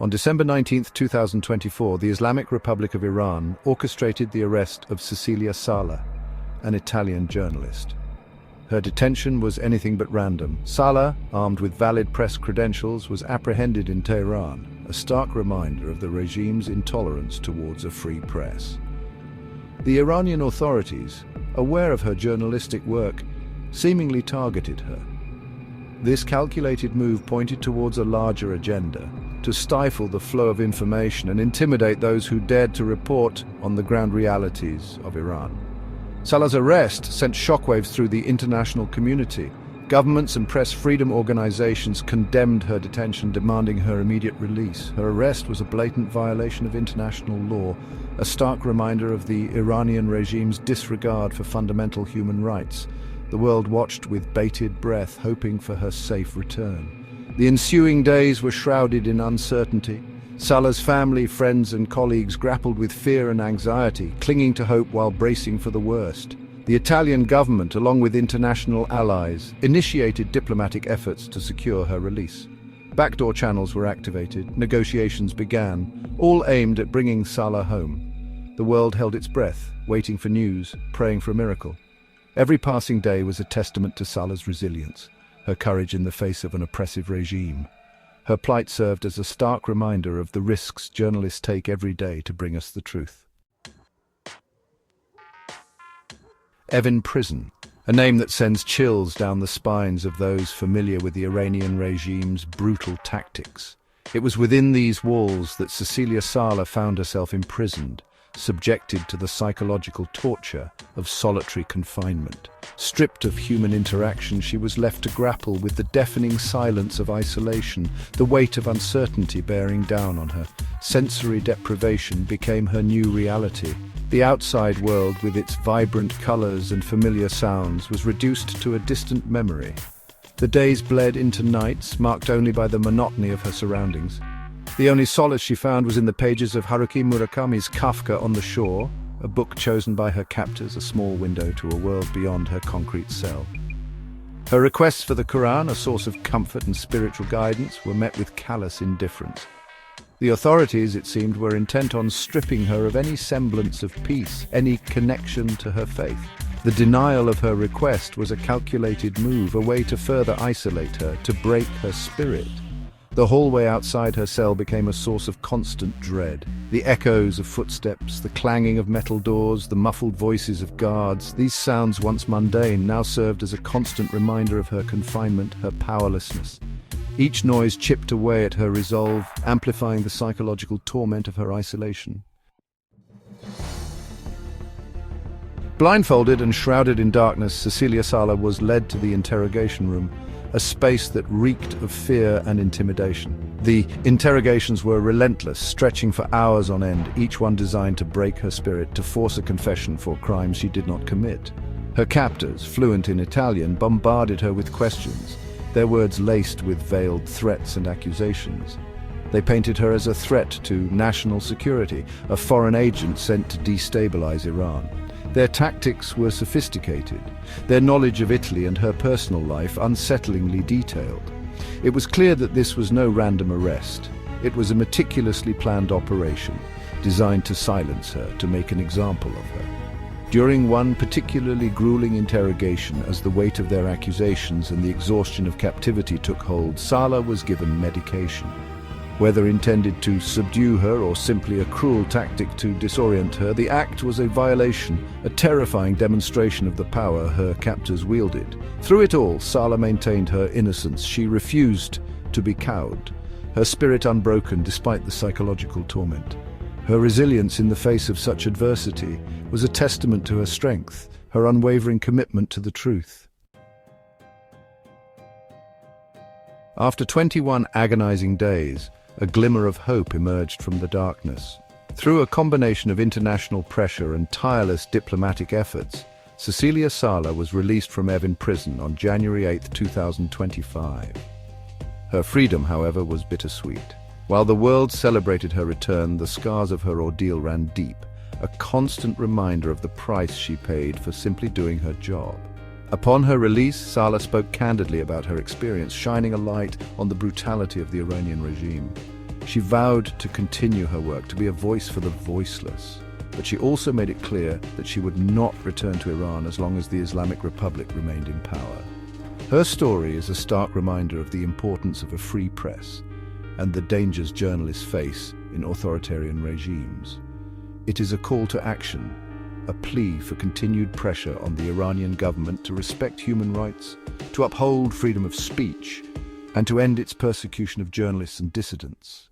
On December 19, 2024, the Islamic Republic of Iran orchestrated the arrest of Cecilia Salas, an Italian journalist. Her detention was anything but random. Sala, armed with valid press credentials, was apprehended in Tehran, a stark reminder of the regime's intolerance towards a free press. The Iranian authorities, aware of her journalistic work, seemingly targeted her. This calculated move pointed towards a larger agenda, to stifle the flow of information and intimidate those who dared to report on the ground realities of Iran. Salah's arrest sent shockwaves through the international community. Governments and press freedom organizations condemned her detention, demanding her immediate release. Her arrest was a blatant violation of international law, a stark reminder of the Iranian regime's disregard for fundamental human rights. The world watched with bated breath, hoping for her safe return. The ensuing days were shrouded in uncertainty. Salah's family, friends and colleagues grappled with fear and anxiety, clinging to hope while bracing for the worst. The Italian government, along with international allies, initiated diplomatic efforts to secure her release. Backdoor channels were activated, negotiations began, all aimed at bringing Salah home. The world held its breath, waiting for news, praying for a miracle. Every passing day was a testament to Salah's resilience, her courage in the face of an oppressive regime. Her plight served as a stark reminder of the risks journalists take every day to bring us the truth. Evin Prison, a name that sends chills down the spines of those familiar with the Iranian regime's brutal tactics. It was within these walls that Cecilia Salas found herself imprisoned, subjected to the psychological torture of solitary confinement. Stripped of human interaction, she was left to grapple with the deafening silence of isolation, the weight of uncertainty bearing down on her. Sensory deprivation became her new reality. The outside world, with its vibrant colors and familiar sounds, was reduced to a distant memory. The days bled into nights, marked only by the monotony of her surroundings. The only solace she found was in the pages of Haruki Murakami's Kafka on the Shore, a book chosen by her captors, a small window to a world beyond her concrete cell. Her requests for the Quran, a source of comfort and spiritual guidance, were met with callous indifference. The authorities, it seemed, were intent on stripping her of any semblance of peace, any connection to her faith. The denial of her request was a calculated move, a way to further isolate her, to break her spirit. The hallway outside her cell became a source of constant dread. The echoes of footsteps, the clanging of metal doors, the muffled voices of guards, these sounds once mundane now served as a constant reminder of her confinement, her powerlessness. Each noise chipped away at her resolve, amplifying the psychological torment of her isolation. Blindfolded and shrouded in darkness, Cecilia Salas was led to the interrogation room, a space that reeked of fear and intimidation. The interrogations were relentless, stretching for hours on end, each one designed to break her spirit, to force a confession for crimes she did not commit. Her captors, fluent in Italian, bombarded her with questions, their words laced with veiled threats and accusations. They painted her as a threat to national security, a foreign agent sent to destabilize Iran. Their tactics were sophisticated, their knowledge of Italy and her personal life unsettlingly detailed. It was clear that this was no random arrest. It was a meticulously planned operation, designed to silence her, to make an example of her. During one particularly grueling interrogation, as the weight of their accusations and the exhaustion of captivity took hold, Sala was given medication. Whether intended to subdue her or simply a cruel tactic to disorient her, the act was a violation, a terrifying demonstration of the power her captors wielded. Through it all, Sala maintained her innocence. She refused to be cowed, her spirit unbroken despite the psychological torment. Her resilience in the face of such adversity was a testament to her strength, her unwavering commitment to the truth. After 21 agonizing days, a glimmer of hope emerged from the darkness. Through a combination of international pressure and tireless diplomatic efforts, Cecilia Salas was released from Evin Prison on January 8, 2025. Her freedom, however, was bittersweet. While the world celebrated her return, the scars of her ordeal ran deep, a constant reminder of the price she paid for simply doing her job. Upon her release, Salas spoke candidly about her experience, shining a light on the brutality of the Iranian regime. She vowed to continue her work, to be a voice for the voiceless. But she also made it clear that she would not return to Iran as long as the Islamic Republic remained in power. Her story is a stark reminder of the importance of a free press and the dangers journalists face in authoritarian regimes. It is a call to action, a plea for continued pressure on the Iranian government to respect human rights, to uphold freedom of speech, and to end its persecution of journalists and dissidents.